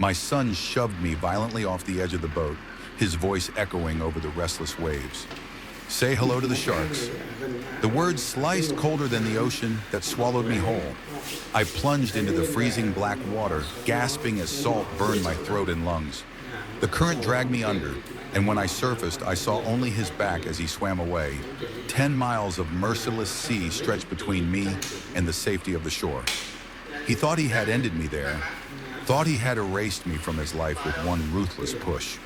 My son shoved me violently off the edge of the boat, his voice echoing over the restless waves. Say hello to the sharks. The words sliced colder than the ocean that swallowed me whole. I plunged into the freezing black water, gasping as salt burned my throat and lungs. The current dragged me under, and when I surfaced, I saw only his back as he swam away. 10 miles of merciless sea stretched between me and the safety of the shore. He thought he had ended me there, thought he had erased me from his life with one ruthless push.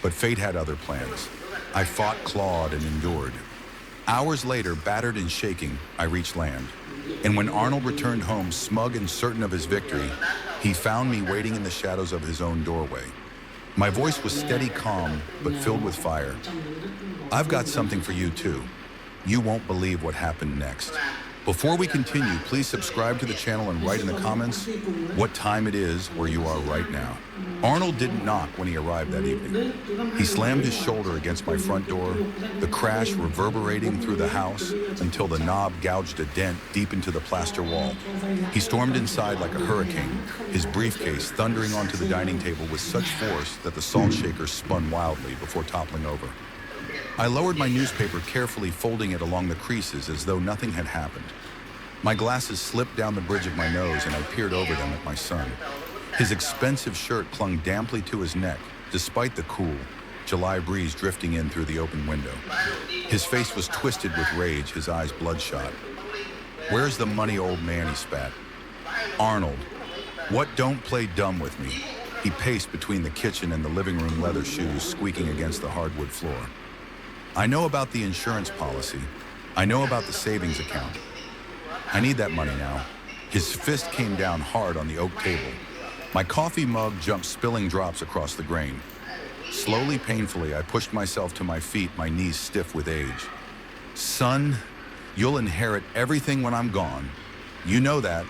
But fate had other plans. I fought, clawed, and endured. Hours later, battered and shaking, I reached land. And when Arnold returned home, smug and certain of his victory, he found me waiting in the shadows of his own doorway. My voice was steady, calm, but filled with fire. I've got something for you too. You won't believe what happened next. Before we continue, please subscribe to the channel and write in the comments what time it is where you are right now. Arnold didn't knock when he arrived that evening. He slammed his shoulder against my front door, the crash reverberating through the house until the knob gouged a dent deep into the plaster wall. He stormed inside like a hurricane, his briefcase thundering onto the dining table with such force that the salt shaker spun wildly before toppling over. I lowered my newspaper carefully, folding it along the creases as though nothing had happened. My glasses slipped down the bridge of my nose and I peered over them at my son. His expensive shirt clung damply to his neck, despite the cool, July breeze drifting in through the open window. His face was twisted with rage, his eyes bloodshot. Where's the money, old man, he spat. Arnold, what, don't play dumb with me. He paced between the kitchen and the living room, leather shoes squeaking against the hardwood floor. I know about the insurance policy. I know about the savings account. I need that money now. His fist came down hard on the oak table. My coffee mug jumped, spilling drops across the grain. Slowly, painfully, I pushed myself to my feet, my knees stiff with age. Son, you'll inherit everything when I'm gone. You know that.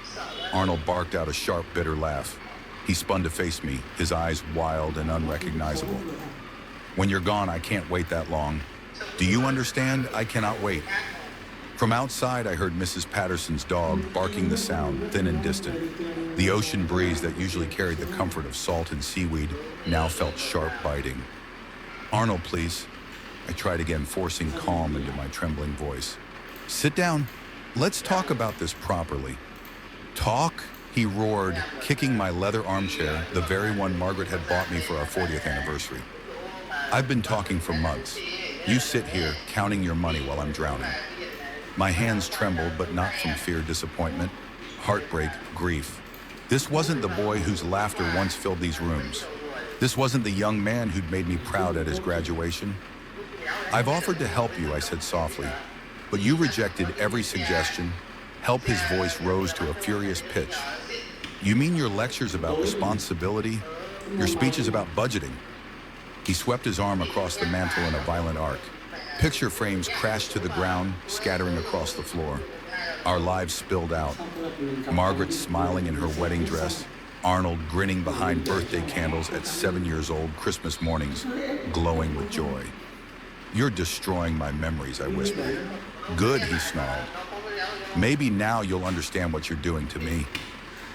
Arnold barked out a sharp, bitter laugh. He spun to face me, his eyes wild and unrecognizable. When you're gone, I can't wait that long. Do you understand? I cannot wait. From outside, I heard Mrs. Patterson's dog barking, the sound thin and distant. The ocean breeze that usually carried the comfort of salt and seaweed now felt sharp, biting. Arnold, please. I tried again, forcing calm into my trembling voice. Sit down. Let's talk about this properly. Talk? He roared, kicking my leather armchair, the very one Margaret had bought me for our 40th anniversary. I've been talking for months. You sit here, counting your money while I'm drowning. My hands trembled, but not from fear, disappointment, heartbreak, grief. This wasn't the boy whose laughter once filled these rooms. This wasn't the young man who'd made me proud at his graduation. I've offered to help you, I said softly, but you rejected every suggestion. Help, his voice rose to a furious pitch. You mean your lectures about responsibility? Your speeches about budgeting? He swept his arm across the mantel in a violent arc. Picture frames crashed to the ground, scattering across the floor. Our lives spilled out. Margaret smiling in her wedding dress, Arnold grinning behind birthday candles at 7 years old, Christmas mornings, glowing with joy. You're destroying my memories, I whispered. Good, he snarled. Maybe now you'll understand what you're doing to me.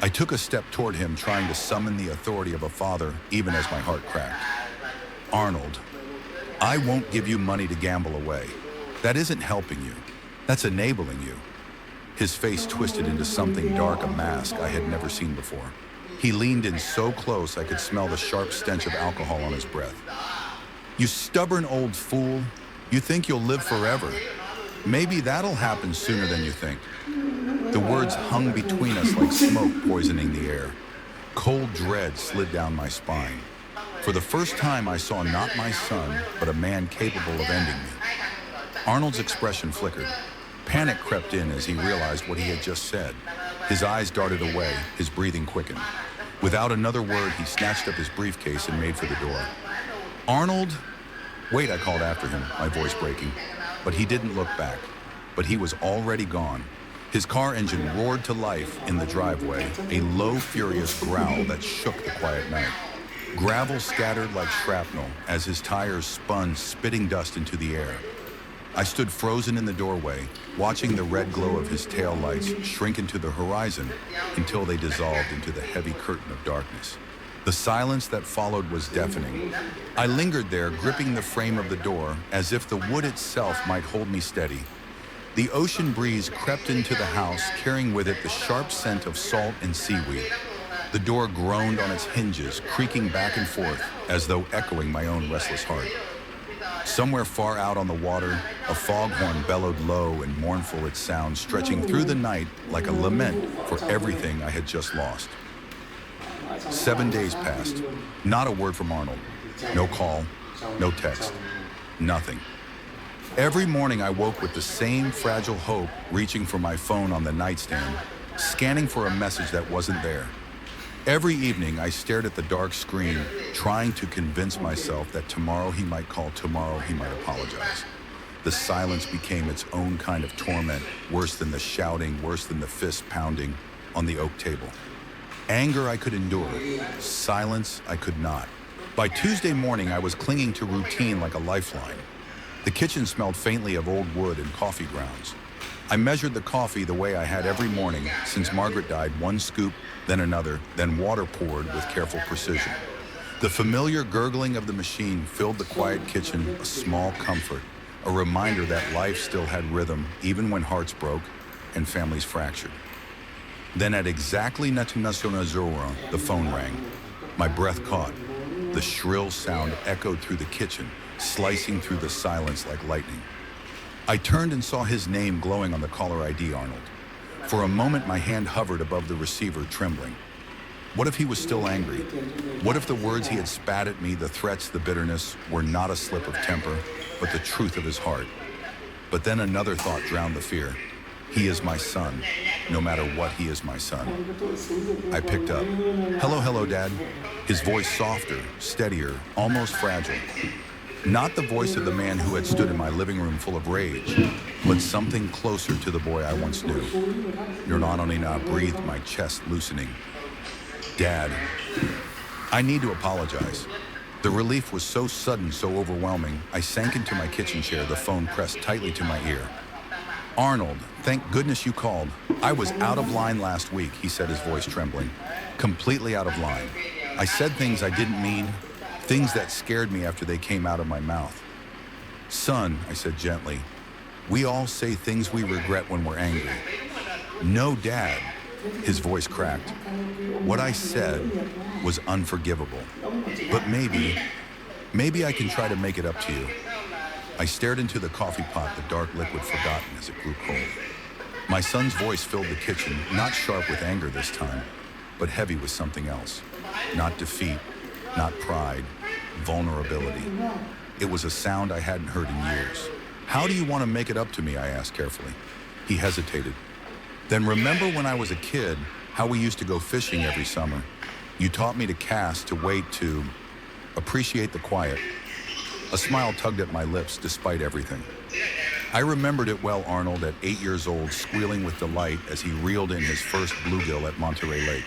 I took a step toward him, trying to summon the authority of a father, even as my heart cracked. Arnold, I won't give you money to gamble away. That isn't helping you. That's enabling you. His face twisted into something dark, a mask I had never seen before. He leaned in so close I could smell the sharp stench of alcohol on his breath. You stubborn old fool. You think you'll live forever. Maybe that'll happen sooner than you think. The words hung between us like smoke poisoning the air. Cold dread slid down my spine. For the first time, I saw not my son, but a man capable of ending me. Arnold's expression flickered. Panic crept in as he realized what he had just said. His eyes darted away, his breathing quickened. Without another word, he snatched up his briefcase and made for the door. Arnold? Wait, I called after him, my voice breaking. But he didn't look back. But he was already gone. His car engine roared to life in the driveway, a low, furious growl that shook the quiet night. Gravel scattered like shrapnel as his tires spun, spitting dust into the air. I stood frozen in the doorway, watching the red glow of his taillights shrink into the horizon until they dissolved into the heavy curtain of darkness. The silence that followed was deafening. I lingered there, gripping the frame of the door, as if the wood itself might hold me steady. The ocean breeze crept into the house, carrying with it the sharp scent of salt and seaweed. The door groaned on its hinges, creaking back and forth, as though echoing my own restless heart. Somewhere far out on the water, a foghorn bellowed low and mournful its sound, stretching through the night like a lament for everything I had just lost. 7 days passed. Not a word from Arnold. No call, no text, nothing. Every morning I woke with the same fragile hope, reaching for my phone on the nightstand, scanning for a message that wasn't there. Every evening I stared at the dark screen, trying to convince myself that tomorrow he might call, tomorrow he might apologize. The silence became its own kind of torment, worse than the shouting, worse than the fist pounding on the oak table. Anger I could endure, silence I could not. By Tuesday morning I was clinging to routine like a lifeline. The kitchen smelled faintly of old wood and coffee grounds. I measured the coffee the way I had every morning since Margaret died, one scoop, then another, then water poured with careful precision. The familiar gurgling of the machine filled the quiet kitchen, a small comfort, a reminder that life still had rhythm even when hearts broke and families fractured. Then at exactly 19:01, the phone rang. My breath caught. The shrill sound echoed through the kitchen, slicing through the silence like lightning. I turned and saw his name glowing on the caller ID, Arnold. For a moment, my hand hovered above the receiver, trembling. What if he was still angry? What if the words he had spat at me, the threats, the bitterness, were not a slip of temper, but the truth of his heart? But then another thought drowned the fear. He is my son. No matter what, he is my son. I picked up. Hello, Dad. His voice softer, steadier, almost fragile. Not the voice of the man who had stood in my living room full of rage, but something closer to the boy I once knew. Nirnanonina breathed, my chest loosening. Dad, I need to apologize. The relief was so sudden, so overwhelming, I sank into my kitchen chair, the phone pressed tightly to my ear. Arnold, thank goodness you called. I was out of line last week, he said, his voice trembling. Completely out of line. I said things I didn't mean, things that scared me after they came out of my mouth. Son, I said gently, we all say things we regret when we're angry. No, Dad, his voice cracked. What I said was unforgivable. But maybe I can try to make it up to you. I stared into the coffee pot, the dark liquid forgotten as it grew cold. My son's voice filled the kitchen, not sharp with anger this time, but heavy with something else. Not defeat, not pride, vulnerability. It was a sound I hadn't heard in years. How do you want to make it up to me? I asked carefully. He hesitated. Then remember when I was a kid, how we used to go fishing every summer. You taught me to cast, to wait, to appreciate the quiet. A smile tugged at my lips despite everything. I remembered it well, Arnold, at 8 years old, squealing with delight as he reeled in his first bluegill at Monterey Lake.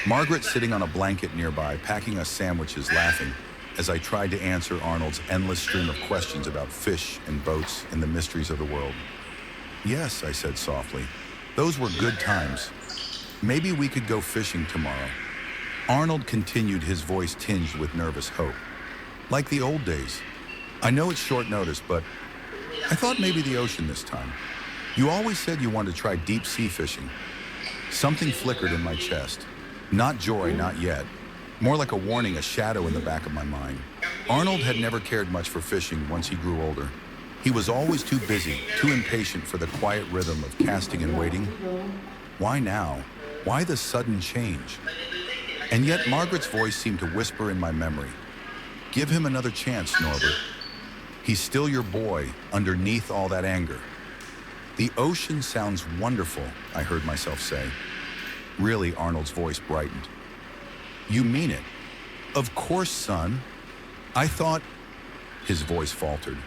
Margaret sitting on a blanket nearby, packing us sandwiches, laughing, as I tried to answer Arnold's endless stream of questions about fish and boats and the mysteries of the world. Yes, I said softly. Those were good times. Maybe we could go fishing tomorrow. Arnold continued, his voice tinged with nervous hope. Like the old days. I know it's short notice, but I thought maybe the ocean this time. You always said you wanted to try deep sea fishing. Something flickered in my chest. Not joy, not yet. More like a warning, a shadow in the back of my mind. Arnold had never cared much for fishing once he grew older. He was always too busy, too impatient for the quiet rhythm of casting and waiting. Why now? Why the sudden change? And yet Margaret's voice seemed to whisper in my memory. Give him another chance, Norbert. He's still your boy, underneath all that anger. The ocean sounds wonderful, I heard myself say. Really, Arnold's voice brightened. You mean it? Of course, son. I thought, his voice faltered.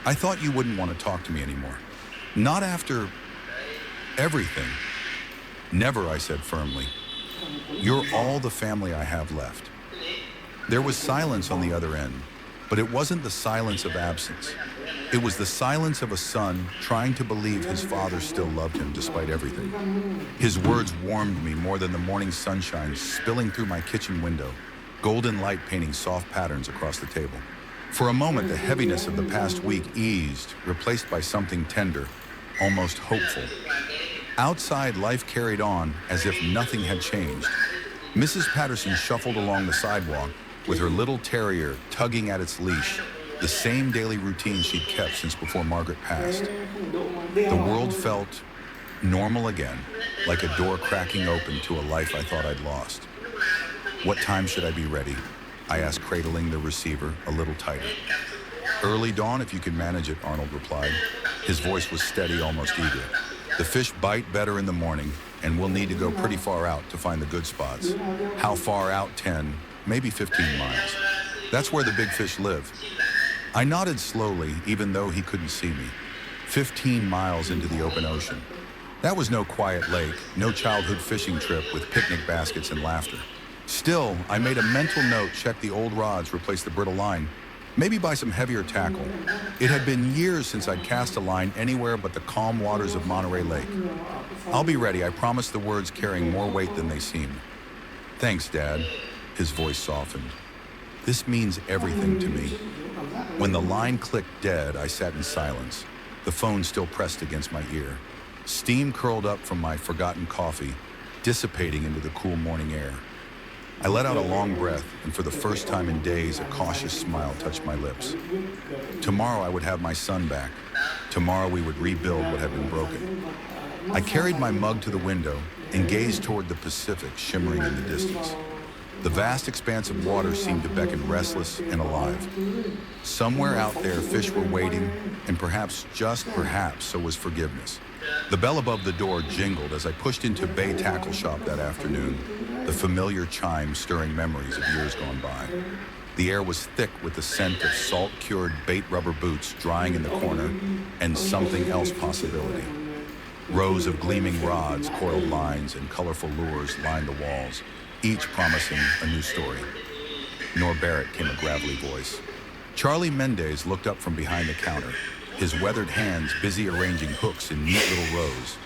I thought you wouldn't want to talk to me anymore. Not after everything. Never, I said firmly. You're all the family I have left. There was silence on the other end, but it wasn't the silence of absence. It was the silence of a son trying to believe his father still loved him despite everything. His words warmed me more than the morning sunshine spilling through my kitchen window, golden light painting soft patterns across the table. For a moment, the heaviness of the past week eased, replaced by something tender, almost hopeful. Outside, life carried on as if nothing had changed. Mrs. Patterson shuffled along the sidewalk with her little terrier tugging at its leash, the same daily routine she'd kept since before Margaret passed. The world felt normal again, like a door cracking open to a life I thought I'd lost. "What time should I be ready?" I asked, cradling the receiver a little tighter. "Early dawn if you can manage it," Arnold replied. His voice was steady, almost eager. "The fish bite better in the morning, and we'll need to go pretty far out to find the good spots." "How far out?" 10, maybe 15 miles. "That's where the big fish live." I nodded slowly, even though he couldn't see me. 15 miles into the open ocean. That was no quiet lake, no childhood fishing trip with picnic baskets and laughter. Still, I made a mental note, check the old rods, replace the brittle line, maybe buy some heavier tackle. It had been years since I'd cast a line anywhere but the calm waters of Monterey Lake. "I'll be ready," I promised, the words carrying more weight than they seemed. "Thanks, Dad." His voice softened. "This means everything to me." When the line clicked dead, I sat in silence, the phone still pressed against my ear. Steam curled up from my forgotten coffee, dissipating into the cool morning air. I let out a long breath, and for the first time in days, a cautious smile touched my lips. Tomorrow I would have my son back. Tomorrow we would rebuild what had been broken. I carried my mug to the window and gazed toward the Pacific shimmering in the distance. The vast expanse of water seemed to beckon restless and alive. Somewhere out there, fish were waiting, and perhaps, just perhaps, so was forgiveness. The bell above the door jingled as I pushed into Bay Tackle Shop that afternoon, the familiar chime stirring memories of years gone by. The air was thick with the scent of salt-cured bait rubber boots drying in the corner and something else possibility. Rows of gleaming rods, coiled lines, and colorful lures lined the walls, each promising a new story. Nor Barrett came a gravelly voice. Charlie Mendez looked up from behind the counter, his weathered hands busy arranging hooks in neat little rows.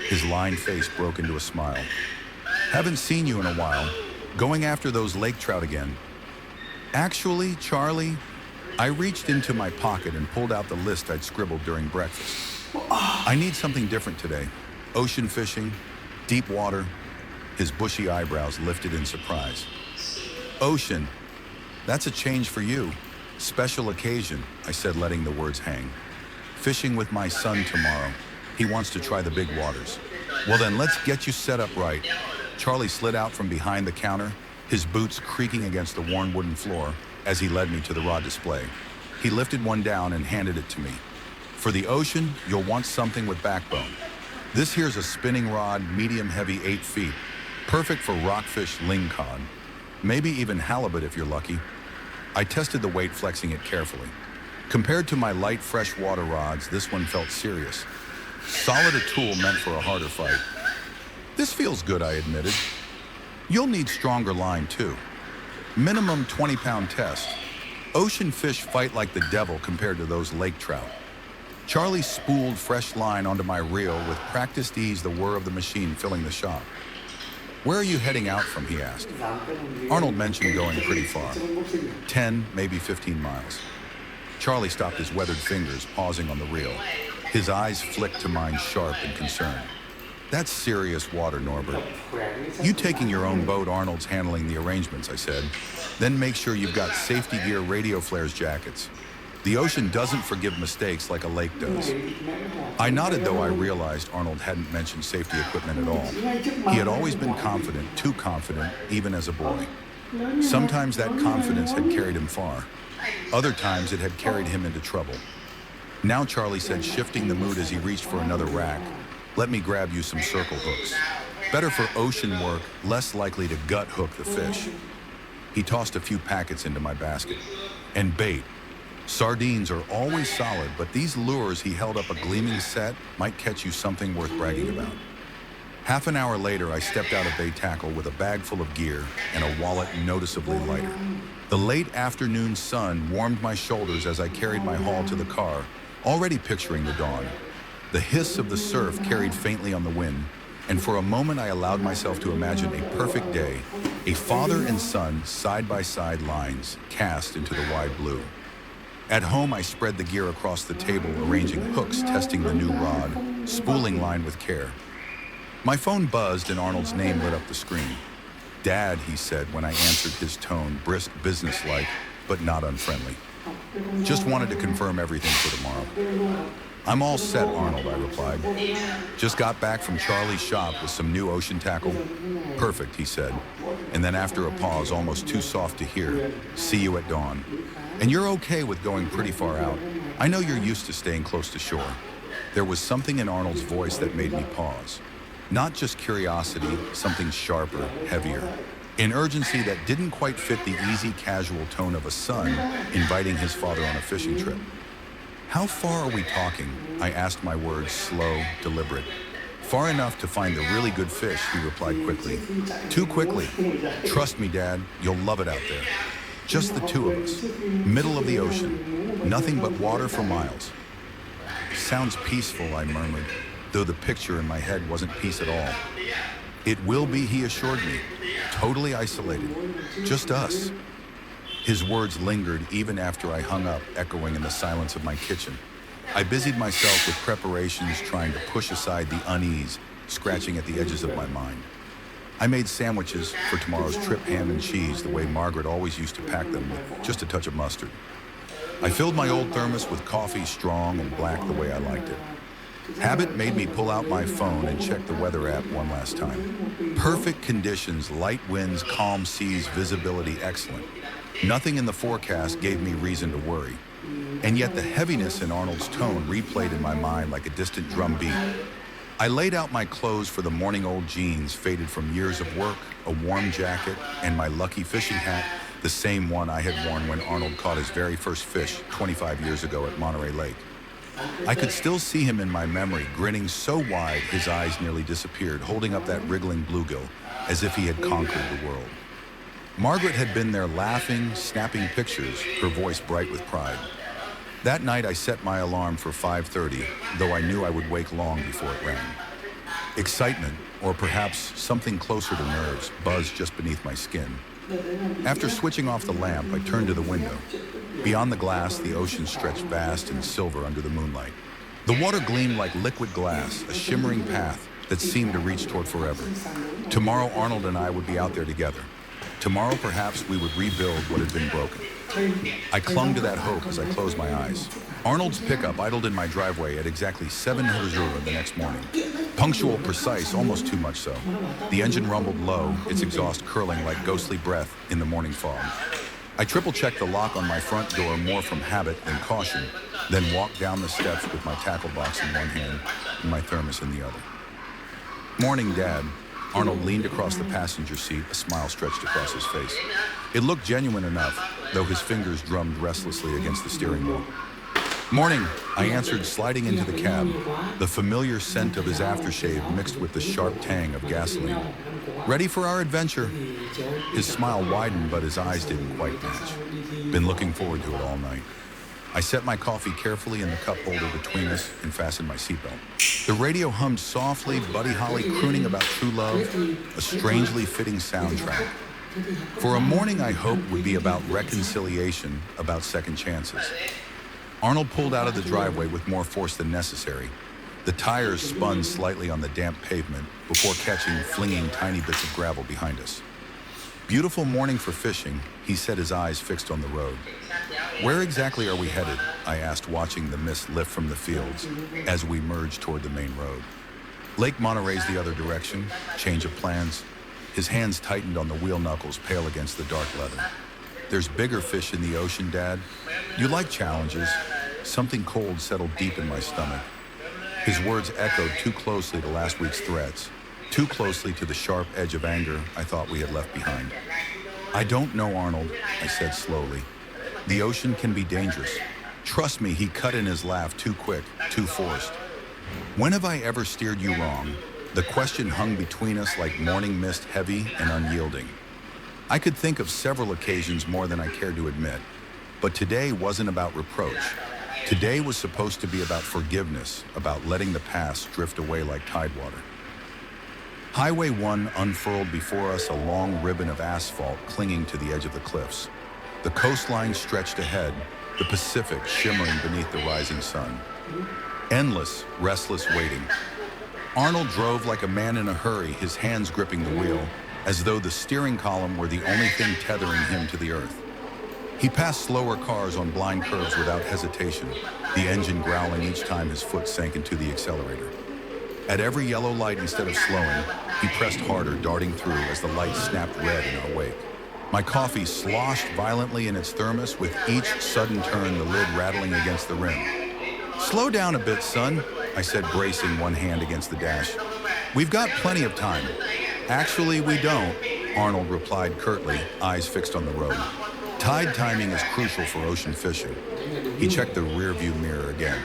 His lined face broke into a smile. "Haven't seen you in a while. Going after those lake trout again." "Actually, Charlie," I reached into my pocket and pulled out the list I'd scribbled during breakfast. "I need something different today. Ocean fishing, deep water." His bushy eyebrows lifted in surprise. "Ocean, that's a change for you. Special occasion," I said, letting the words hang. "Fishing with my son tomorrow. He wants to try the big waters." "Well then, let's get you set up right." Charlie slid out from behind the counter, his boots creaking against the worn wooden floor as he led me to the rod display. He lifted one down and handed it to me. "For the ocean, you'll want something with backbone. This here's a spinning rod, medium heavy, 8 feet. Perfect for rockfish, lingcod, maybe even halibut if you're lucky." I tested the weight, flexing it carefully. Compared to my light freshwater rods, this one felt serious. Solid a tool meant for a harder fight. "This feels good," I admitted. "You'll need stronger line too. Minimum 20-pound test. Ocean fish fight like the devil compared to those lake trout." Charlie spooled fresh line onto my reel with practiced ease, the whir of the machine filling the shop. "Where are you heading out from?" he asked. Arnold mentioned going pretty far. 10, maybe 15 miles. Charlie stopped his weathered fingers, pausing on the reel. His eyes flicked to mine, sharp and concerned. "That's serious water, Norbert." "You taking your own boat, Arnold's handling the arrangements," I said. "Then make sure you've got safety gear, radio flares, jackets. The ocean doesn't forgive mistakes like a lake does." I nodded, though I realized Arnold hadn't mentioned safety equipment at all. He had always been confident, too confident, even as a boy. Sometimes that confidence had carried him far. Other times it had carried him into trouble. Now Charlie said, shifting the mood as he reached for another rack, "Let me grab you some circle hooks. Better for ocean work, less likely to gut hook the fish." He tossed a few packets into my basket. "And bait. Sardines are always solid, but these lures," he held up a gleaming set, "might catch you something worth bragging about." Half an hour later, I stepped out of Bay Tackle with a bag full of gear and a wallet noticeably lighter. The late afternoon sun warmed my shoulders as I carried my haul to the car, already picturing the dawn. The hiss of the surf carried faintly on the wind, and for a moment I allowed myself to imagine a perfect day, a father and son side-by-side lines cast into the wide blue. At home, I spread the gear across the table, arranging hooks, testing the new rod, spooling line with care. My phone buzzed and Arnold's name lit up the screen. "Dad," he said when I answered, his tone brisk, businesslike, but not unfriendly. "Just wanted to confirm everything for tomorrow." "I'm all set, Arnold," I replied. "Just got back from Charlie's shop with some new ocean tackle." "Perfect," he said. And then after a pause, almost too soft to hear, "See you at dawn." "And you're okay with going pretty far out? I know you're used to staying close to shore." There was something in Arnold's voice that made me pause. Not just curiosity, something sharper, heavier. An urgency that didn't quite fit the easy, casual tone of a son inviting his father on a fishing trip. "How far are we talking?" I asked, my words slow, deliberate. "Far enough to find the really good fish," he replied quickly. "Too quickly. Trust me, Dad, you'll love it out there. Just the two of us. Middle of the ocean. Nothing but water for miles." "Sounds peaceful," I murmured, though the picture in my head wasn't peace at all. "It will be," he assured me. "Totally isolated. Just us." His words lingered even after I hung up, echoing in the silence of my kitchen. I busied myself with preparations, trying to push aside the unease, scratching at the edges of my mind. I made sandwiches for tomorrow's trip, ham and cheese, the way Margaret always used to pack them, with just a touch of mustard. I filled my old thermos with coffee, strong and black the way I liked it. Habit made me pull out my phone and check the weather app one last time. Perfect conditions, light winds, calm seas, visibility excellent. Nothing in the forecast gave me reason to worry. And yet the heaviness in Arnold's tone replayed in my mind like a distant drum beat. I laid out my clothes for the morning, old jeans faded from years of work, a warm jacket, and my lucky fishing hat, the same one I had worn when Arnold caught his very first fish 25 years ago at Monterey Lake. I could still see him in my memory, grinning so wide his eyes nearly disappeared, holding up that wriggling bluegill as if he had conquered the world. Margaret had been there laughing, snapping pictures, her voice bright with pride. That night I set my alarm for 5:30, though I knew I would wake long before it rang. Excitement, or perhaps something closer to nerves, buzzed just beneath my skin. After switching off the lamp, I turned to the window. Beyond the glass, the ocean stretched vast and silver under the moonlight. The water gleamed like liquid glass, a shimmering path that seemed to reach toward forever. Tomorrow, Arnold and I would be out there together. Tomorrow, perhaps, we would rebuild what had been broken. I clung to that hope as I closed my eyes. Arnold's pickup idled in my driveway at exactly 7:00 the next morning. Punctual, precise, almost too much so. The engine rumbled low, its exhaust curling like ghostly breath in the morning fog. I triple-checked the lock on my front door more from habit than caution, then walked down the steps with my tackle box in one hand and my thermos in the other. "Morning, Dad." Arnold leaned across the passenger seat, a smile stretched across his face. It looked genuine enough, though his fingers drummed restlessly against the steering wheel. "Morning," I answered, sliding into the cab, the familiar scent of his aftershave mixed with the sharp tang of gasoline. "Ready for our adventure?" His smile widened, but his eyes didn't quite match. "Been looking forward to it all night." I set my coffee carefully in the cup holder between us and fastened my seatbelt. The radio hummed softly, Buddy Holly crooning about true love, a strangely fitting soundtrack. For a morning I hoped would be about reconciliation, about second chances. Arnold pulled out of the driveway with more force than necessary. The tires spun slightly on the damp pavement before catching, flinging tiny bits of gravel behind us. "Beautiful morning for fishing," he said, his eyes fixed on the road. "Where exactly are we headed?" I asked, watching the mist lift from the fields as we merged toward the main road. "Lake Monterey's the other direction. Change of plans." His hands tightened on the wheel knuckles, pale against the dark leather. "There's bigger fish in the ocean, Dad. You like challenges." Something cold settled deep in my stomach. His words echoed too closely to last week's threats, too closely to the sharp edge of anger I thought we had left behind. "I don't know, Arnold," I said slowly. "The ocean can be dangerous. Trust me," he cut in his laugh, too quick, too forced. "When have I ever steered you wrong?" The question hung between us like morning mist, heavy and unyielding. I could think of several occasions more than I cared to admit, but today wasn't about reproach. Today was supposed to be about forgiveness, about letting the past drift away like tidewater. Highway 1 unfurled before us, a long ribbon of asphalt clinging to the edge of the cliffs. The coastline stretched ahead, the Pacific shimmering beneath the rising sun. Endless, restless waiting. Arnold drove like a man in a hurry, his hands gripping the wheel, as though the steering column were the only thing tethering him to the earth. He passed slower cars on blind curves without hesitation, the engine growling each time his foot sank into the accelerator. At every yellow light, instead of slowing, he pressed harder, darting through as the lights snapped red in our wake. My coffee sloshed violently in its thermos, with each sudden turn the lid rattling against the rim. "Slow down a bit, son," I said, bracing one hand against the dash. "We've got plenty of time." "Actually, we don't," Arnold replied curtly, eyes fixed on the road. Tide timing is crucial for ocean fishing. He checked the rearview mirror again,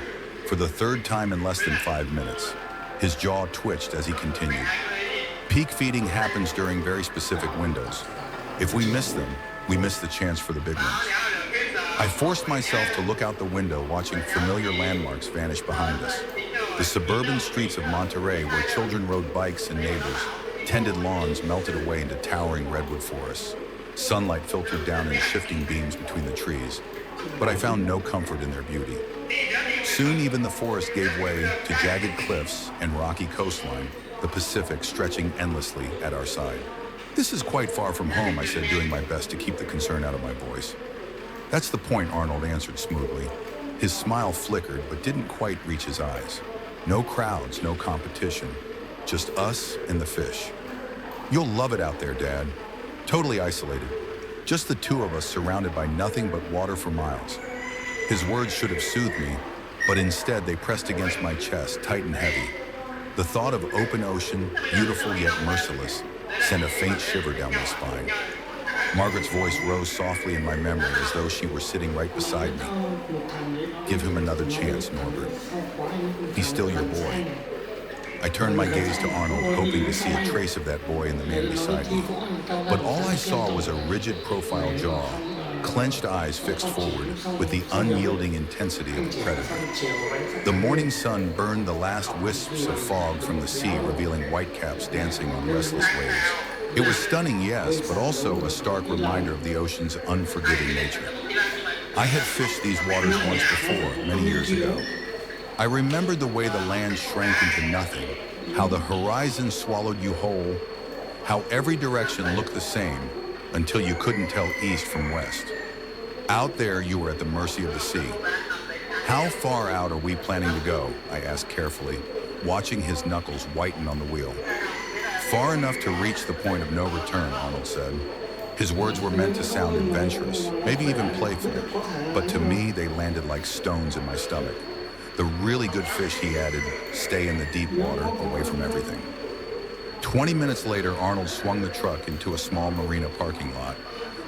for the third time in less than 5 minutes. His jaw twitched as he continued. Peak feeding happens during very specific windows. If we miss them, we miss the chance for the big ones. I forced myself to look out the window, watching familiar landmarks vanish behind us. The suburban streets of Monterey, where children rode bikes and neighbors, tended lawns melted away into towering redwood forests. Sunlight filtered down in shifting beams between the trees, but I found no comfort in their beauty. Soon even the forest gave way to jagged cliffs and rocky coastline, the Pacific stretching endlessly at our side. "This is quite far from home," I said, doing my best to keep the concern out of my voice. "That's the point," Arnold answered smoothly. His smile flickered but didn't quite reach his eyes. No crowds, no competition, just us and the fish. "You'll love it out there, Dad. Totally isolated. Just the two of us, surrounded by nothing but water for miles." His words should have soothed me, but instead they pressed against my chest, tight and heavy. The thought of open ocean, beautiful yet merciless, sent a faint shiver down my spine. Margaret's voice rose softly in my memory, as though she were sitting right beside me. "Give him another chance, Norbert. He's still your boy." I turned my gaze to Arnold, hoping to see a trace of that boy in the man beside me. But all I saw was a rigid profile jaw, clenched eyes fixed forward with the unyielding intensity of a predator. The morning sun burned the last wisps of fog from the sea, revealing whitecaps dancing on restless waves. It was stunning, yes, but also a stark reminder of the ocean's unforgiving nature. I had fished these waters once before, many years ago. I remembered the way the land shrank into nothing, how the horizon swallowed you whole, how every direction looked the same until you couldn't tell east from west. Out there, you were at the mercy of the sea. "How far out are we planning to go?" I asked carefully, watching his knuckles whiten on the wheel. "Far enough to reach the point of no return," Arnold said. His words were meant to sound adventurous, maybe even playful, but to me they landed like stones in my stomach. The really good fish, he added, stay in the deep water, away from everything. 20 minutes later, Arnold swung the truck into a small marina parking lot.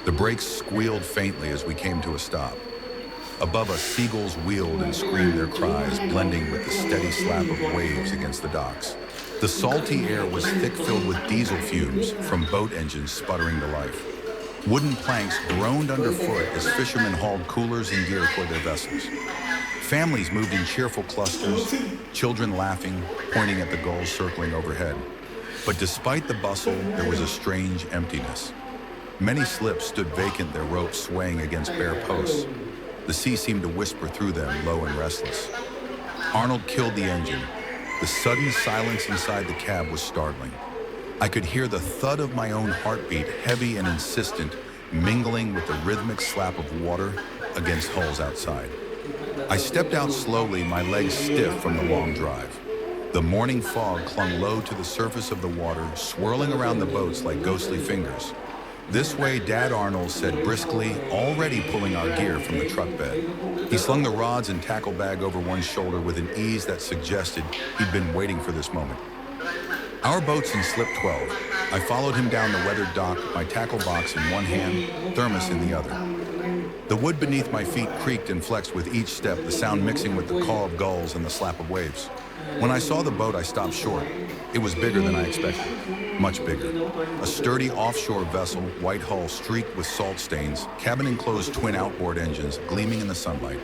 The brakes squealed faintly as we came to a stop. Above us, seagulls wheeled and screamed their cries, blending with the steady slap of waves against the docks. The salty air was thick, filled with diesel fumes from boat engines sputtering to life. Wooden planks groaned underfoot as fishermen hauled coolers and gear toward their vessels. Families moved in cheerful clusters, children laughing, pointing at the gulls circling overhead. But despite the bustle, there was a strange emptiness. Many slips stood vacant, their ropes swaying against bare posts. The sea seemed to whisper through them, low and restless. Arnold killed the engine. The sudden silence inside the cab was startling. I could hear the thud of my own heartbeat, heavy and insistent, mingling with the rhythmic slap of water against hulls outside. I stepped out slowly, my legs stiff from the long drive. The morning fog clung low to the surface of the water, swirling around the boats like ghostly fingers. "This way, Dad," Arnold said briskly, already pulling our gear from the truck bed. He slung the rods and tackle bag over one shoulder with an ease that suggested he'd been waiting for this moment. Our boat's in slip 12. I followed him down the weathered dock, my tackle box in one hand, thermos in the other. The wood beneath my feet creaked and flexed with each step, the sound mixing with the caw of gulls and the slap of waves. When I saw the boat, I stopped short. It was bigger than I expected, much bigger. A sturdy offshore vessel, white hull streaked with salt stains, cabin-enclosed twin outboard engines gleaming in the sunlight.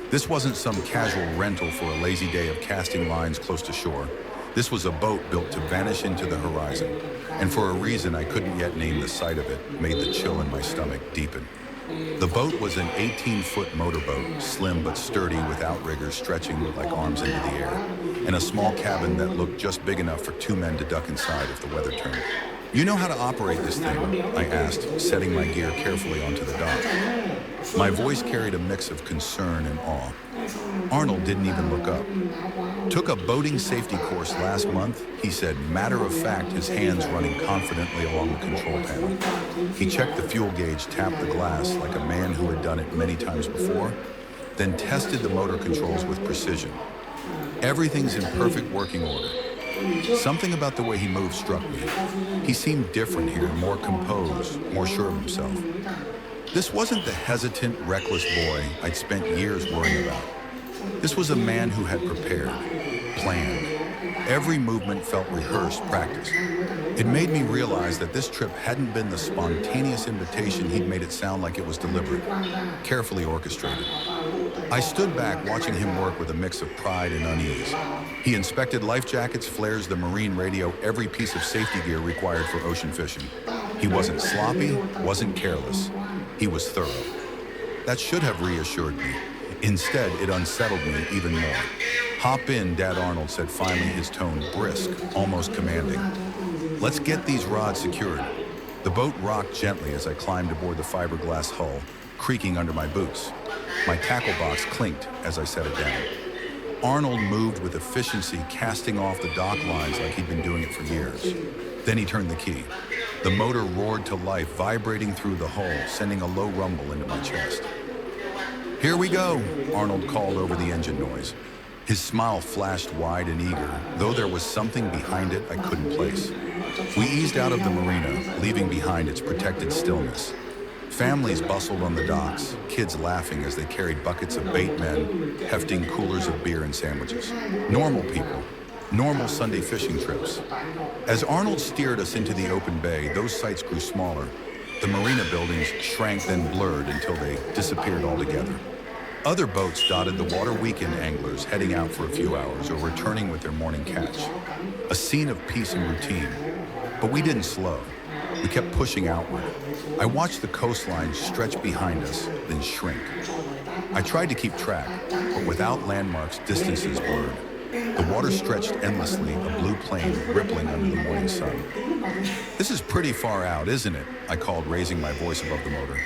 This wasn't some casual rental for a lazy day of casting lines close to shore. This was a boat built to vanish into the horizon, and for a reason I couldn't yet name, the sight of it made the chill in my stomach deepen. The boat was an 18-foot motorboat, slim but sturdy, with outriggers stretching like arms into the air, and a small cabin that looked just big enough for two men to duck inside if the weather turned. "You know how to operate this thing?" I asked, setting my gear carefully onto the dock. My voice carried a mix of concern and awe. Arnold didn't even look up. "Took a boating safety course last month," he said, matter of fact, his hands running confidently along the control panel. He checked the fuel gauge, tapped the glass like a man who had done it many times before, then tested the motor controls with precision. "Everything's in perfect working order." Something about the way he moved struck me. He seemed different here, more composed, more sure of himself. This wasn't the hesitant, reckless boy I'd spent years worrying about. This was a man who had prepared, planned. Every movement felt rehearsed, practiced. It made me realize that this trip hadn't been the spontaneous invitation he'd made it sound like. It was deliberate, carefully orchestrated. I stood back, watching him work with a mix of pride and unease. He inspected life jackets, flares, the marine radio, every piece of safety gear required for ocean fishing. He wasn't sloppy, wasn't careless. He was thorough. That should have reassured me. Instead, it unsettled me even more. "Hop in," Dad Arnold said finally, his tone brisk, almost commanding. "Let's get these rods secured." The boat rocked gently as I climbed aboard the fiberglass hull, creaking under my boots. My tackle box clinked as I set it down. Arnold moved with efficiency, casting off the dock lines like he'd been doing it for years. Then he turned the key. The motor roared to life, vibrating through the hull, sending a low rumble into my chest. "Here we go," Arnold called over the engine noise. His smile flashed wide and eager, though there was something behind it I couldn't place. We eased out of the marina, leaving behind its protected stillness. Families bustled on the docks, kids laughing as they carried buckets of bait, men hefting coolers of beer and sandwiches. Normal people, normal Sunday fishing trips. As Arnold steered us into the open bay, those sights grew smaller. The marina buildings shrank, then blurred until they disappeared altogether. Other boats dotted the water, weekend anglers heading out for a few hours or returning with their morning catch. A scene of peace and routine. But we didn't slow. We kept pushing outward. I watched the coastline stretch behind us, then shrink. I tried to keep track, but without landmarks, distances blurred. The water stretched endlessly, a blue plain rippling under the morning sun. "This is pretty far out, isn't it?" I called, raising my voice above the motor.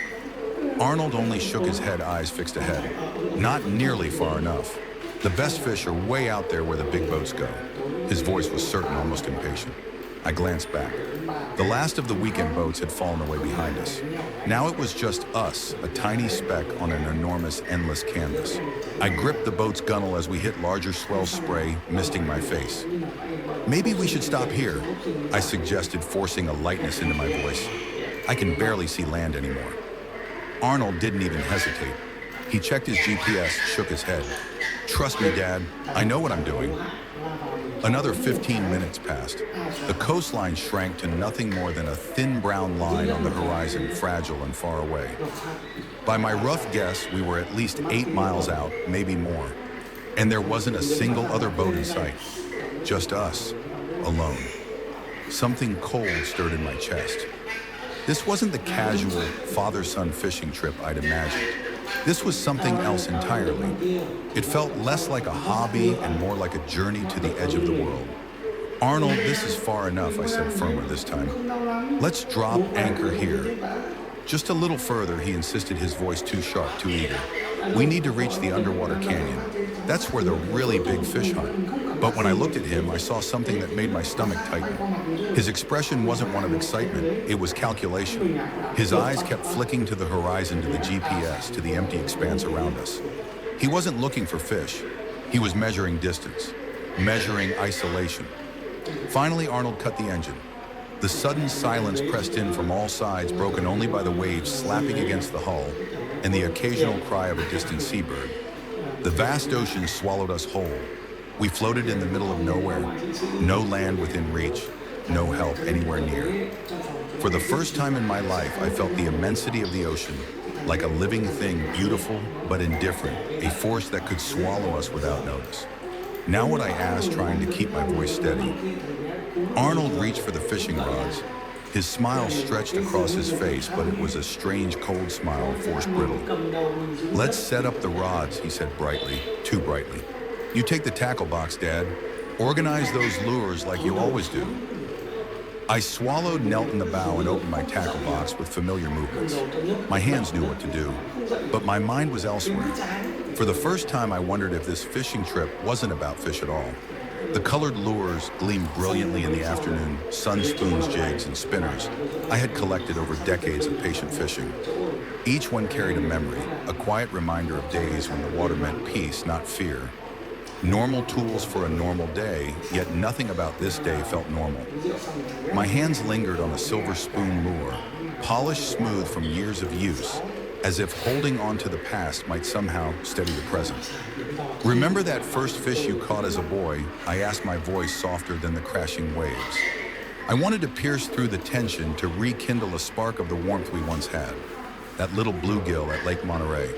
Arnold only shook his head, eyes fixed ahead. "Not nearly far enough. The best fish are way out there where the big boats go." His voice was certain, almost impatient. I glanced back. The last of the weekend boats had fallen away behind us. Now it was just us, a tiny speck on an enormous, endless canvas. I gripped the boat's gunnel as we hit larger swell spray, misting my face. "Maybe we should stop here," I suggested, forcing a lightness into my voice. "I can barely see land anymore." Arnold didn't even hesitate. He checked his GPS, shook his head. "Trust me, Dad, I know what I'm doing." Another 15 minutes passed. The coastline shrank to nothing more than a thin brown line on the horizon, fragile and far away. By my rough guess, we were at least 8 miles out, maybe more. And there wasn't a single other boat in sight. Just us, alone. Something cold stirred in my chest. This wasn't the casual father-son fishing trip I'd imagined. This was something else entirely. It felt less like a hobby and more like a journey to the edge of the world. "Arnold, this is far enough," I said firmer this time. "Let's drop anchor here." "Just a little further," he insisted, his voice too sharp, too eager. "We need to reach the underwater canyon. That's where the really big fish hunt." But when I looked at him, I saw something that made my stomach tighten. His expression wasn't one of excitement, it was calculation. His eyes kept flicking to the horizon, to the GPS, to the empty expanse around us. He wasn't looking for fish. He was measuring distance, measuring isolation. Finally, Arnold cut the engine. The sudden silence pressed in from all sides, broken only by the waves slapping against the hull and the occasional cry of a distant seabird. The vast ocean swallowed us whole. We floated in the middle of nowhere, no land within reach, no help anywhere near. For the first time in my life, I felt the immensity of the ocean, like a living thing, beautiful but indifferent, a force that could swallow us without notice. Now what I asked, trying to keep my voice steady. Arnold reached for the fishing rods. His smile stretched across his face, but it was a strange, cold smile, forced brittle. "Let's set up the rods," he said brightly, too brightly. "You take the tackle box, Dad. Organize those lures like you always do." I swallowed, knelt in the bow, and opened my tackle box with familiar movements. My hands knew what to do, but my mind was elsewhere. For the first time, I wondered if this fishing trip wasn't about fish at all. The colored lures gleamed brilliantly in the afternoon, sun spoons, jigs, and spinners I had collected over decades of patient fishing. Each one carried a memory, a quiet reminder of days when the water meant peace, not fear. Normal tools for a normal day, yet nothing about this day felt normal. My hands lingered on a silver spoon lure, polished smooth from years of use, as if holding on to the past might somehow steady the present. "Remember that first fish you caught as a boy?" I asked, my voice softer than the crashing waves. I wanted to pierce through the tension to rekindle a spark of the warmth we once had, that little bluegill at Lake Monterey.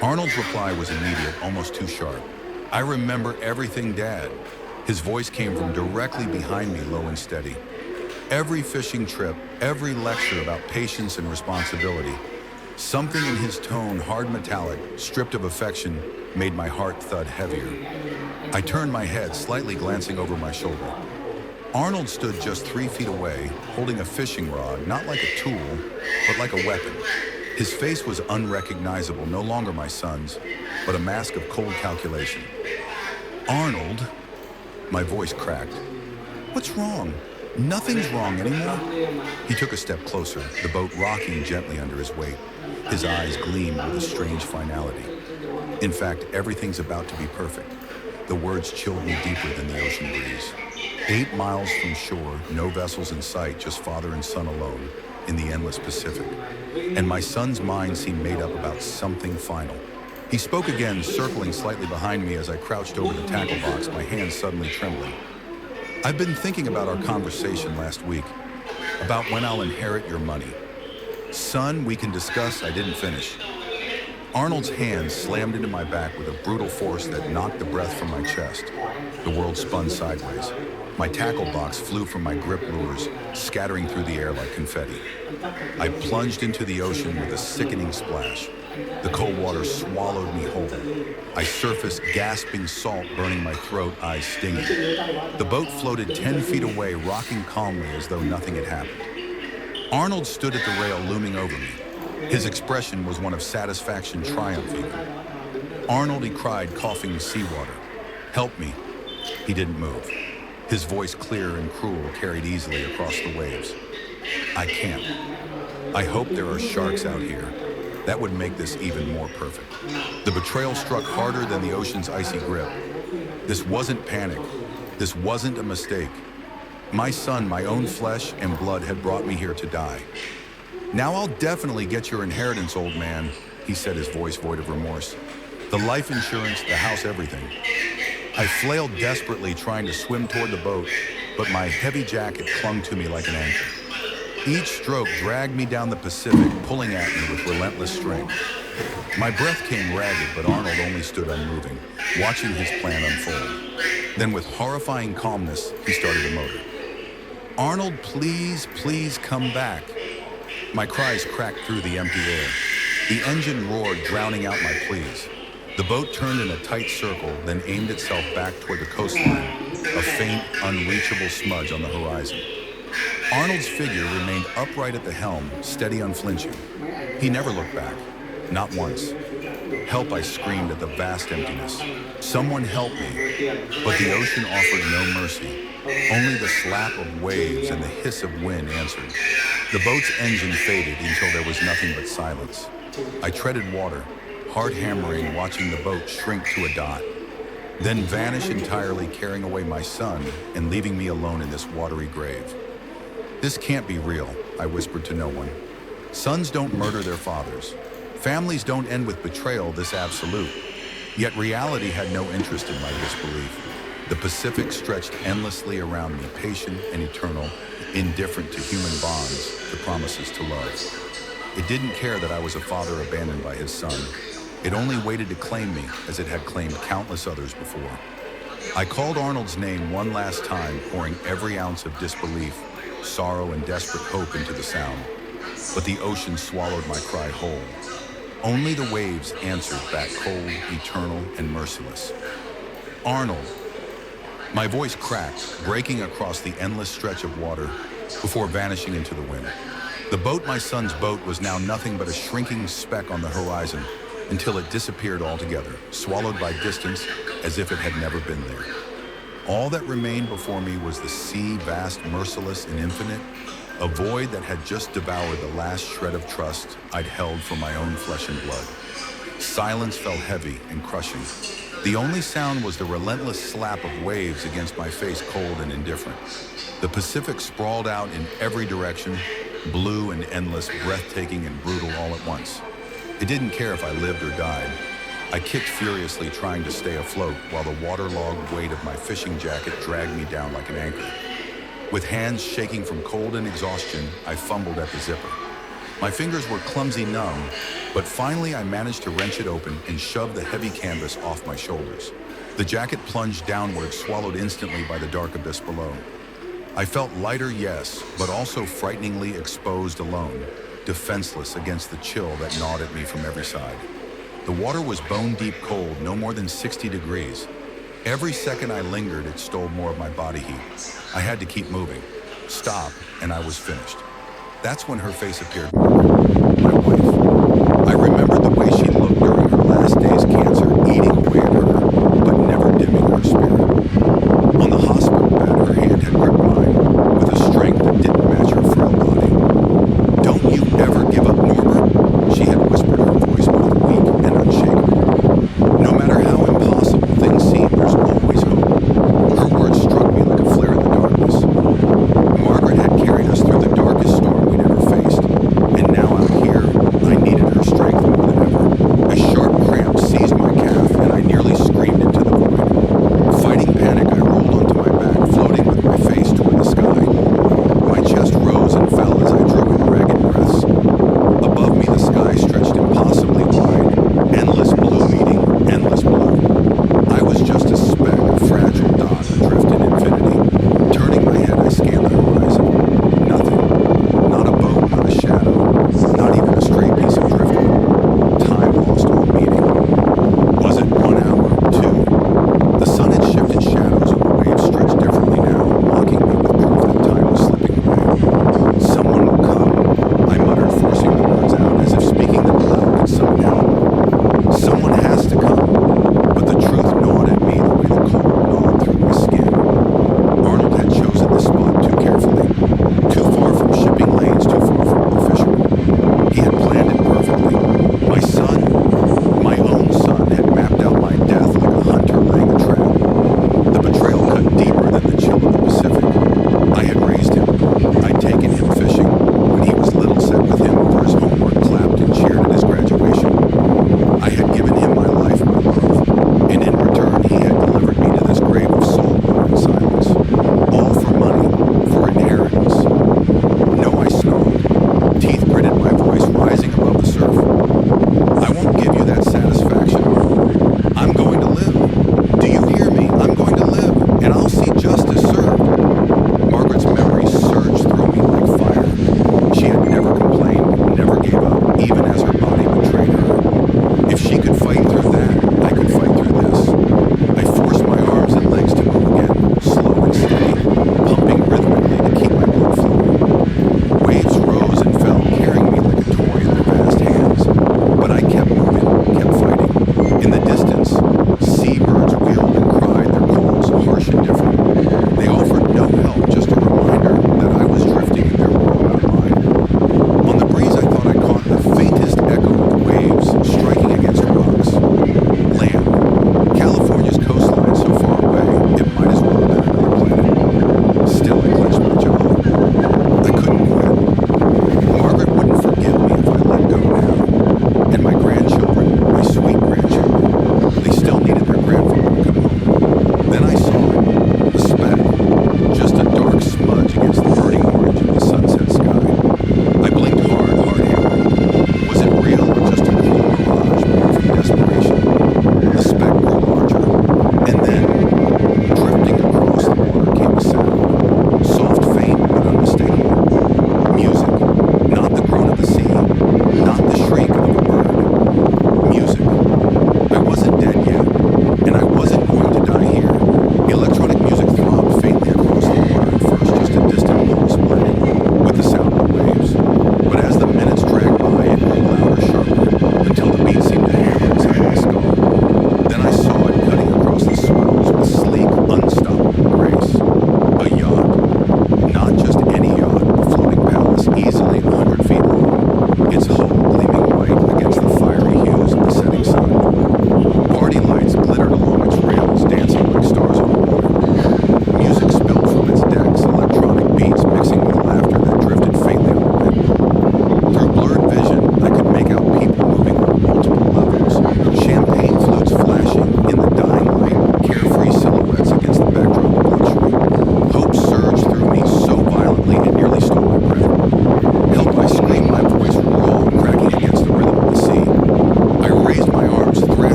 Arnold's reply was immediate, almost too sharp. "I remember everything, Dad." His voice came from directly behind me, low and steady. Every fishing trip, every lecture about patience and responsibility. Something in his tone, hard metallic, stripped of affection, made my heart thud heavier. I turned my head, slightly glancing over my shoulder. Arnold stood just 3 feet away, holding a fishing rod, not like a tool, but like a weapon. His face was unrecognizable, no longer my son's, but a mask of cold calculation. "Arnold," my voice cracked. "What's wrong?" "Nothing's wrong anymore." He took a step closer, the boat rocking gently under his weight. His eyes gleamed with a strange finality. "In fact, everything's about to be perfect." The words chilled me deeper than the ocean breeze. 8 miles from shore, no vessels in sight, just father and son alone in the endless Pacific. And my son's mind seemed made up about something final. He spoke again, circling slightly behind me as I crouched over the tackle box, my hands suddenly trembling. "I've been thinking about our conversation last week, about when I'll inherit your money." "Son, we can discuss," I didn't finish. Arnold's hand slammed into my back with a brutal force that knocked the breath from my chest. The world spun sideways. My tackle box flew from my grip lures, scattering through the air like confetti. I plunged into the ocean with a sickening splash. The cold water swallowed me whole. I surfaced, gasping salt burning my throat, eyes stinging. The boat floated 10 feet away, rocking calmly as though nothing had happened. Arnold stood at the rail, looming over me. His expression was one of satisfaction, triumph even. "Arnold," he cried, coughing seawater. "Help me." He didn't move. His voice, clear and cruel, carried easily across the waves. "I can't. I hope there are sharks out here. That would make this even more perfect." The betrayal struck harder than the ocean's icy grip. This wasn't panic. This wasn't a mistake. My son, my own flesh and blood, had brought me here to die. "Now I'll definitely get your inheritance, old man," he said, his voice void of remorse. "The life insurance, the house, everything." I flailed desperately, trying to swim toward the boat, but my heavy jacket clung to me like an anchor. Each stroke dragged me down the Pacific, pulling at me with relentless strength. My breath came ragged, but Arnold only stood unmoving, watching his plan unfold. Then with horrifying calmness, he started the motor. "Arnold, please, please come back." My cries cracked through the empty air. The engine roared, drowning out my pleas. The boat turned in a tight circle, then aimed itself back toward the coastline, a faint, unreachable smudge on the horizon. Arnold's figure remained upright at the helm, steady, unflinching. He never looked back, not once. "Help," I screamed at the vast emptiness. "Someone help me." But the ocean offered no mercy. Only the slap of waves and the hiss of wind answered. The boat's engine faded until there was nothing but silence. I treaded water, hard hammering, watching the boat shrink to a dot, then vanish entirely, carrying away my son and leaving me alone in this watery grave. "This can't be real," I whispered to no one. "Sons don't murder their fathers. Families don't end with betrayal, this absolute." Yet reality had no interest in my disbelief. The Pacific stretched endlessly around me, patient and eternal, indifferent to human bonds, to promises to love. It didn't care that I was a father abandoned by his son. It only waited to claim me as it had claimed countless others before. I called Arnold's name one last time, pouring every ounce of disbelief, sorrow, and desperate hope into the sound. But the ocean swallowed my cry whole. Only the waves answered back cold, eternal, and merciless. Arnold. My voice cracked, breaking across the endless stretch of water before vanishing into the wind. The boat, my son's boat, was now nothing but a shrinking speck on the horizon until it disappeared altogether, swallowed by distance as if it had never been there. All that remained before me was the sea, vast, merciless, and infinite, a void that had just devoured the last shred of trust I'd held for my own flesh and blood. Silence fell heavy and crushing. The only sound was the relentless slap of waves against my face, cold and indifferent. The Pacific sprawled out in every direction, blue and endless, breathtaking and brutal all at once. It didn't care if I lived or died. I kicked furiously, trying to stay afloat, while the waterlogged weight of my fishing jacket dragged me down like an anchor. With hands shaking from cold and exhaustion, I fumbled at the zipper. My fingers were clumsy numb, but finally I managed to wrench it open and shove the heavy canvas off my shoulders. The jacket plunged downward, swallowed instantly by the dark abyss below. I felt lighter, yes, but also frighteningly exposed, alone, defenseless against the chill that gnawed at me from every side. The water was bone-deep cold, no more than 60 degrees. Every second I lingered, it stole more of my body heat. I had to keep moving, stop, and I was finished. That's when her face appeared, my wife. I remembered the way she looked during her last day's cancer, eating away at her, but never dimming her spirit. On the hospital bed, her hand had gripped mine, with a strength that didn't match her frail body. "Don't you ever give up, Norbert," she had whispered, her voice both weak and unshakable. "No matter how impossible things seem, there's always hope." Her words struck me like a flare in the darkness. Margaret had carried us through the darkest storm we'd ever faced, and now out here,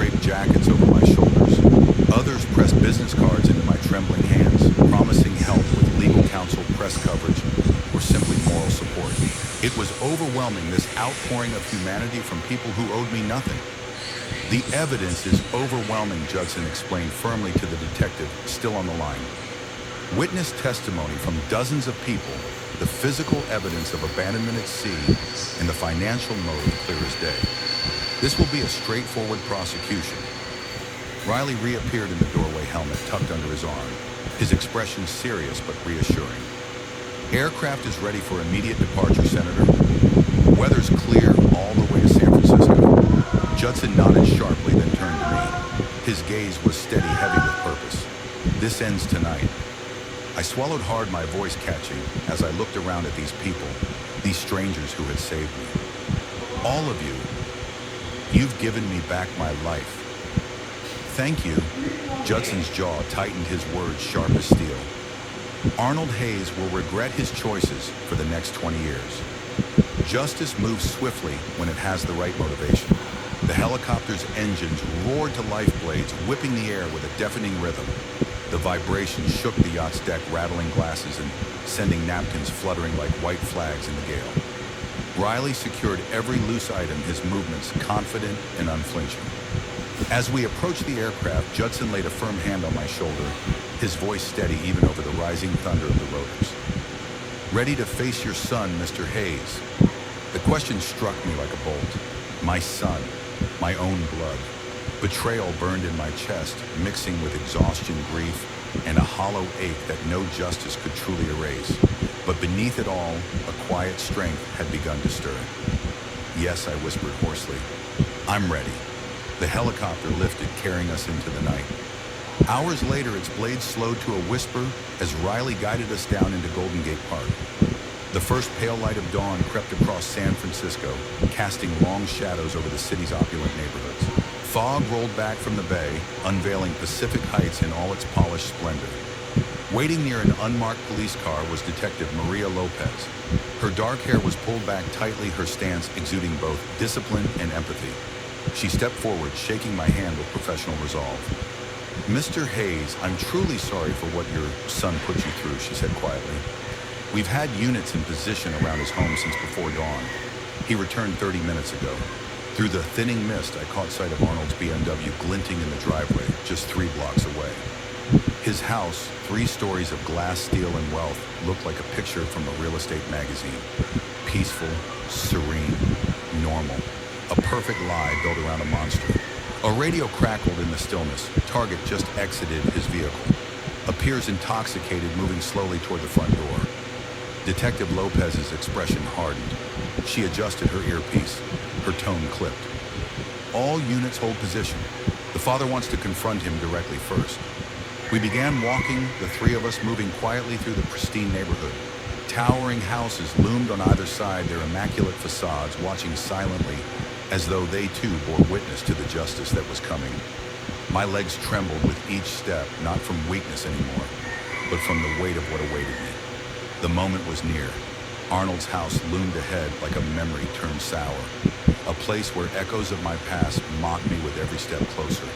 draped jackets over my shoulders. Others pressed business cards into my trembling hands, promising help with legal counsel, press coverage, or simply moral support. It was overwhelming, this outpouring of humanity from people who owed me nothing. The evidence is overwhelming, Judson explained firmly to the detective, still on the line. Witness testimony from dozens of people, the physical evidence of abandonment at sea, and the financial motive clear as day. This will be a straightforward prosecution. Riley reappeared in the doorway, helmet tucked under his arm, his expression serious but reassuring. Aircraft is ready for immediate departure, Senator. Weather's clear all the way to San Francisco. Judson nodded sharply, then turned to me. His gaze was steady, heavy with purpose. This ends tonight. I swallowed hard, my voice catching, as I looked around at these people, these strangers who had saved me. All of you, you've given me back my life. Thank you. Judson's jaw tightened, his words sharp as steel. Arnold Hayes will regret his choices for the next 20 years. Justice moves swiftly when it has the right motivation. The helicopter's engines roared to life blades, whipping the air with a deafening rhythm. The vibration shook the yacht's deck, rattling glasses and sending napkins fluttering like white flags in the gale. Riley secured every loose item, his movements confident and unflinching. As we approached the aircraft, Judson laid a firm hand on my shoulder, his voice steady even over the rising thunder of the rotors. Ready to face your son, Mr. Hayes? The question struck me like a bolt. My son, my own blood. Betrayal burned in my chest, mixing with exhaustion, grief, and a hollow ache that no justice could truly erase. But beneath it all, a quiet strength had begun to stir. Yes, I whispered hoarsely. I'm ready. The helicopter lifted, carrying us into the night. Hours later, its blades slowed to a whisper as Riley guided us down into Golden Gate Park. The first pale light of dawn crept across San Francisco, casting long shadows over the city's opulent neighborhoods. Fog rolled back from the bay, unveiling Pacific Heights in all its polished splendor. Waiting near an unmarked police car was Detective Maria Lopez. Her dark hair was pulled back tightly, her stance exuding both discipline and empathy. She stepped forward, shaking my hand with professional resolve. Mr. Hayes, I'm truly sorry for what your son put you through, she said quietly. We've had units in position around his home since before dawn. He returned 30 minutes ago. Through the thinning mist, I caught sight of Arnold's BMW glinting in the driveway, just 3 blocks away. His house, 3 stories of glass, steel, and wealth, looked like a picture from a real estate magazine. Peaceful, serene, normal. A perfect lie built around a monster. A radio crackled in the stillness. Target just exited his vehicle. Appears intoxicated, moving slowly toward the front door. Detective Lopez's expression hardened. She adjusted her earpiece. Her tone clipped. All units hold position. The father wants to confront him directly first. We began walking, the 3 of us moving quietly through the pristine neighborhood. Towering houses loomed on either side, their immaculate facades watching silently, as though they too bore witness to the justice that was coming. My legs trembled with each step, not from weakness anymore, but from the weight of what awaited me. The moment was near. Arnold's house loomed ahead like a memory turned sour, a place where echoes of my past mocked me with every step closer.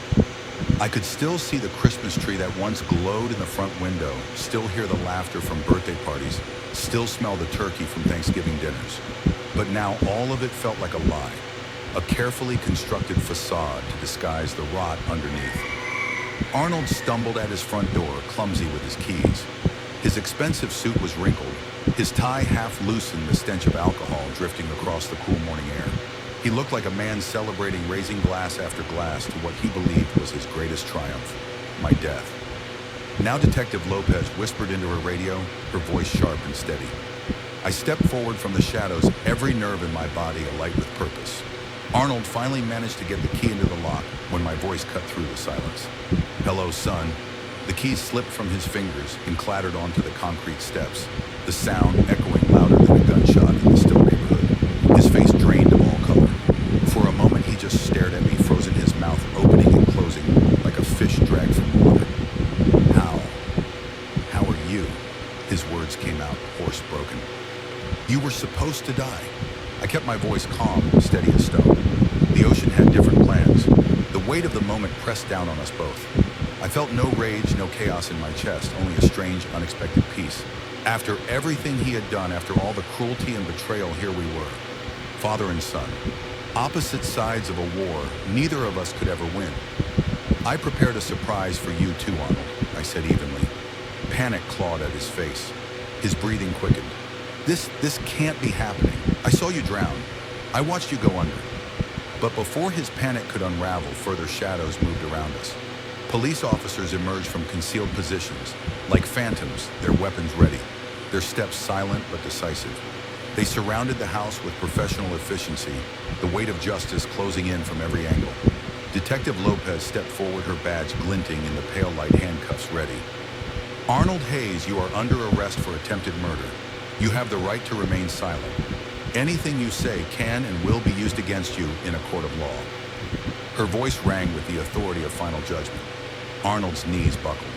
I could still see the Christmas tree that once glowed in the front window, still hear the laughter from birthday parties, still smell the turkey from Thanksgiving dinners. But now all of it felt like a lie. A carefully constructed facade to disguise the rot underneath. Arnold stumbled at his front door, clumsy with his keys. His expensive suit was wrinkled, his tie half loosened, the stench of alcohol drifting across the cool morning air. He looked like a man celebrating, raising glass after glass to what he believed was his greatest triumph, my death. Now Detective Lopez whispered into her radio, her voice sharp and steady. I stepped forward from the shadows, every nerve in my body alight with purpose. Arnold finally managed to get the key into the lock when my voice cut through the silence. Hello, son. The keys slipped from his fingers and clattered onto the concrete steps, the sound echoing louder than a gunshot in the still neighborhood. His face drained of all color. For a moment, he just stared at me, frozen, his mouth opening and closing like a fish dragged from water. How are you? His words came out, hoarse, broken. You were supposed to die. I kept my voice calm, steady as stone. The ocean had different plans. The weight of the moment pressed down on us both. I felt no rage, no chaos in my chest, only a strange, unexpected peace. After everything he had done, after all the cruelty and betrayal, here we were, father and son, opposite sides of a war neither of us could ever win. I prepared a surprise for you too, Arnold, I said evenly. Panic clawed at his face. His breathing quickened. This can't be happening. I saw you drown. I watched you go under. But before his panic could unravel, further shadows moved around us. Police officers emerged from concealed positions, like phantoms, their weapons ready, their steps silent but decisive. They surrounded the house with professional efficiency, the weight of justice closing in from every angle. Detective Lopez stepped forward, her badge glinting in the pale light, handcuffs ready. Arnold Hayes, you are under arrest for attempted murder. You have the right to remain silent. Anything you say can and will be used against you in a court of law. Her voice rang with the authority of final judgment. Arnold's knees buckled.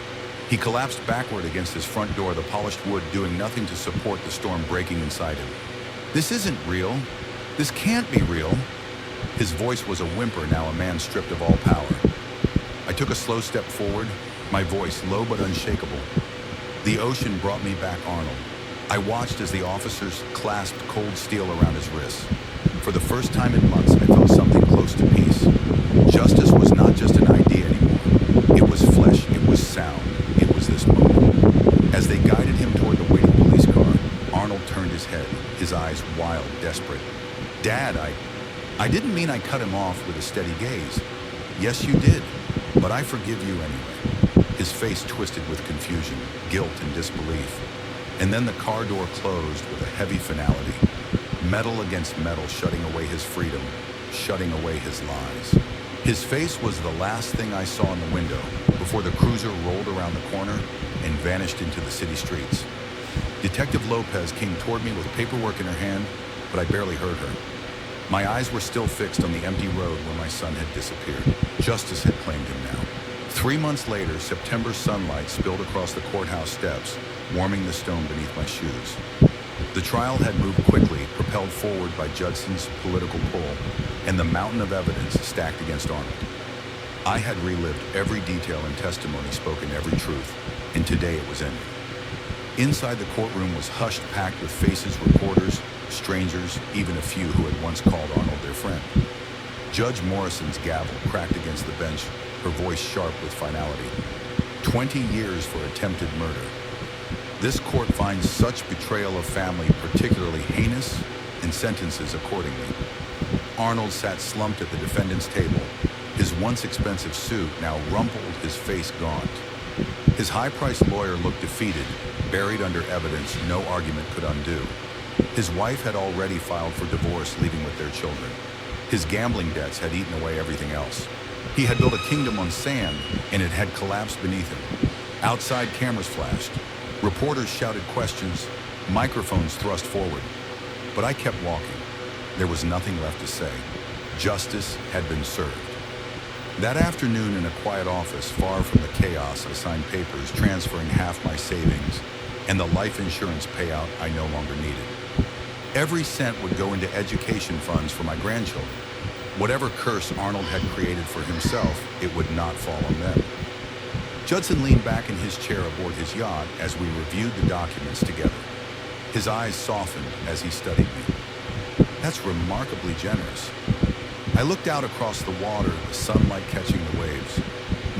He collapsed backward against his front door, the polished wood doing nothing to support the storm breaking inside him. This isn't real. This can't be real. His voice was a whimper, now a man stripped of all power. I took a slow step forward, my voice low but unshakable. The ocean brought me back Arnold. I watched as the officers clasped cold steel around his wrists. For the first time in months, I felt something close to peace. Justice was not just an idea anymore. It was flesh, it was sound, it was this moment. As they guided him toward the waiting police car, Arnold turned his head, his eyes wild, desperate. Dad, I didn't mean I cut him off with a steady gaze. Yes, you did, but I forgive you anyway. His face twisted with confusion, guilt, and disbelief. And then the car door closed with a heavy finality. Metal against metal, shutting away his freedom, shutting away his lies. His face was the last thing I saw in the window before the cruiser rolled around the corner and vanished into the city streets. Detective Lopez came toward me with paperwork in her hand, but I barely heard her. My eyes were still fixed on the empty road where my son had disappeared. Justice had claimed him now. 3 months later, September sunlight spilled across the courthouse steps, warming the stone beneath my shoes. The trial had moved quickly, propelled forward by Judson's political pull, and the mountain of evidence stacked against Arnold. I had relived every detail and testimony, spoken every truth, and today it was ending. Inside the courtroom was hushed, packed with faces, reporters, strangers, even a few who had once called Arnold their friend. Judge Morrison's gavel cracked against the bench, her voice sharp with finality. 20 years for attempted murder. This court finds such betrayal of family particularly heinous and sentences accordingly. Arnold sat slumped at the defendant's table, his once expensive suit now rumpled, his face gaunt. His high-priced lawyer looked defeated, buried under evidence no argument could undo. His wife had already filed for divorce, leaving with their children. His gambling debts had eaten away everything else. He had built a kingdom on sand, and it had collapsed beneath him. Outside cameras flashed. Reporters shouted questions, microphones thrust forward. But I kept walking. There was nothing left to say. Justice had been served. That afternoon in a quiet office, far from the chaos, I signed papers transferring half my savings and the life insurance payout I no longer needed. Every cent would go into education funds for my grandchildren. Whatever curse Arnold had created for himself, it would not fall on them. Judson leaned back in his chair aboard his yacht as we reviewed the documents together. His eyes softened as he studied me. That's remarkably generous. I looked out across the water, the sunlight catching the waves.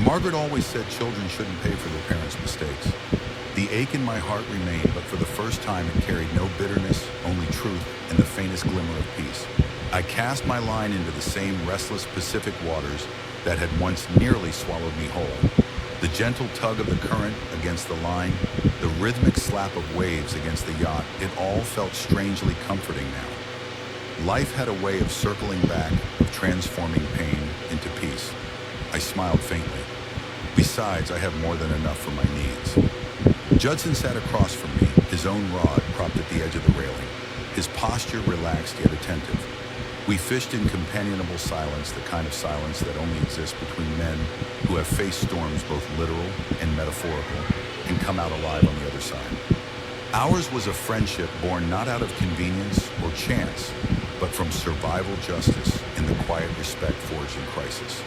Margaret always said children shouldn't pay for their parents' mistakes. The ache in my heart remained, but for the first time it carried no bitterness, only truth and the faintest glimmer of peace. I cast my line into the same restless Pacific waters that had once nearly swallowed me whole. The gentle tug of the current against the line, the rhythmic slap of waves against the yacht, it all felt strangely comforting now. Life had a way of circling back, of transforming pain into peace. I smiled faintly. Besides, I have more than enough for my needs. Judson sat across from me, his own rod propped at the edge of the railing, his posture relaxed yet attentive. We fished in companionable silence, the kind of silence that only exists between men who have faced storms both literal and metaphorical and come out alive on the other side. Ours was a friendship born not out of convenience or chance, but from survival justice and the quiet respect forged in crisis.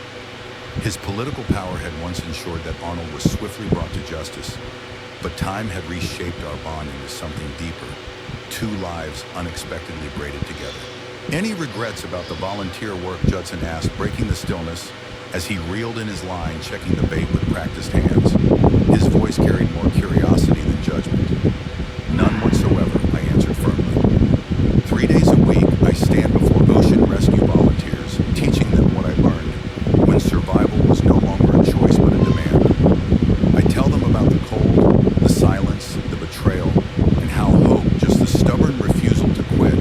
His political power had once ensured that Arnold was swiftly brought to justice, but time had reshaped our bond into something deeper, two lives unexpectedly braided together. Any regrets about the volunteer work, Judson asked, breaking the stillness as he reeled in his line, checking the bait with practiced hands. His voice carried more curiosity than judgment. None whatsoever, I answered firmly. 3 days a week, I stand before ocean rescue volunteers, teaching them what I learned when survival was no longer a choice but a demand. I tell them about the cold, the silence, the betrayal, and how hope, just the stubborn refusal to quit,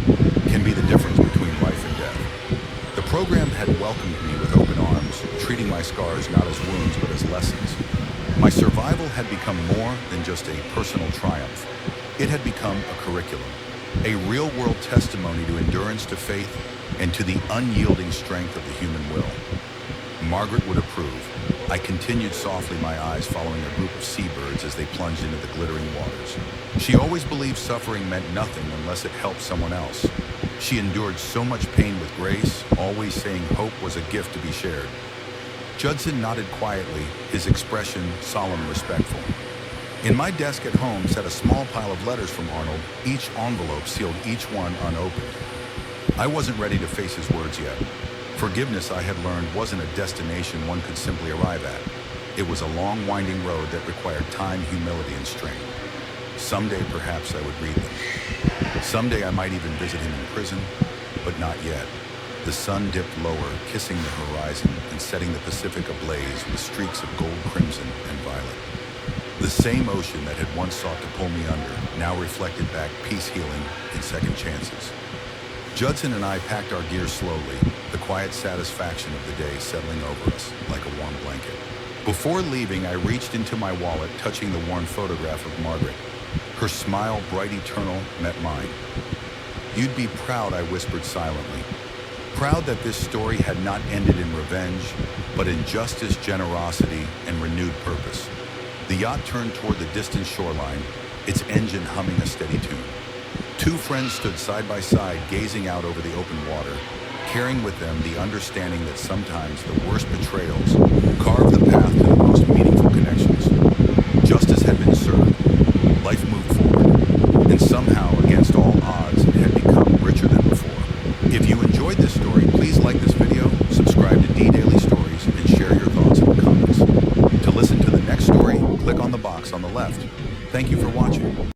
can be the difference between life and death. The program had welcomed me with open arms, treating my scars not as wounds but as lessons. My survival had become more than just a personal triumph. It had become a curriculum, a real-world testimony to endurance, to faith, and to the unyielding strength of the human will. Margaret would approve. I continued softly, my eyes following a group of seabirds as they plunged into the glittering waters. She always believed suffering meant nothing unless it helped someone else. She endured so much pain with grace, always saying hope was a gift to be shared. Judson nodded quietly, his expression solemn, respectful. In my desk at home sat a small pile of letters from Arnold, each envelope sealed, each one unopened. I wasn't ready to face his words yet. Forgiveness, I had learned, wasn't a destination one could simply arrive at. It was a long, winding road that required time, humility, and strength. Someday, perhaps, I would read them. Someday, I might even visit him in prison, but not yet. The sun dipped lower, kissing the horizon and setting the Pacific ablaze with streaks of gold, crimson, and violet. The same ocean that had once sought to pull me under now reflected back peace, healing, and second chances. Judson and I packed our gear slowly, the quiet satisfaction of the day settling over us like a warm blanket. Before leaving, I reached into my wallet, touching the worn photograph of Margaret. Her smile, bright, eternal, met mine. "You'd be proud," I whispered silently. Proud that this story had not ended in revenge, but in justice, generosity, and renewed purpose. The yacht turned toward the distant shoreline, its engine humming a steady tune. Two friends stood side by side, gazing out over the open water, carrying with them the understanding that sometimes the worst betrayals carve the path to the most meaningful connections. Justice had been served, life moved forward, and somehow, against all odds, it had become richer than before. If you enjoyed this story, please like this video, subscribe to D Daily Stories, and share your thoughts in the comments. To listen to the next story, click on the box on the left. Thank you for watching.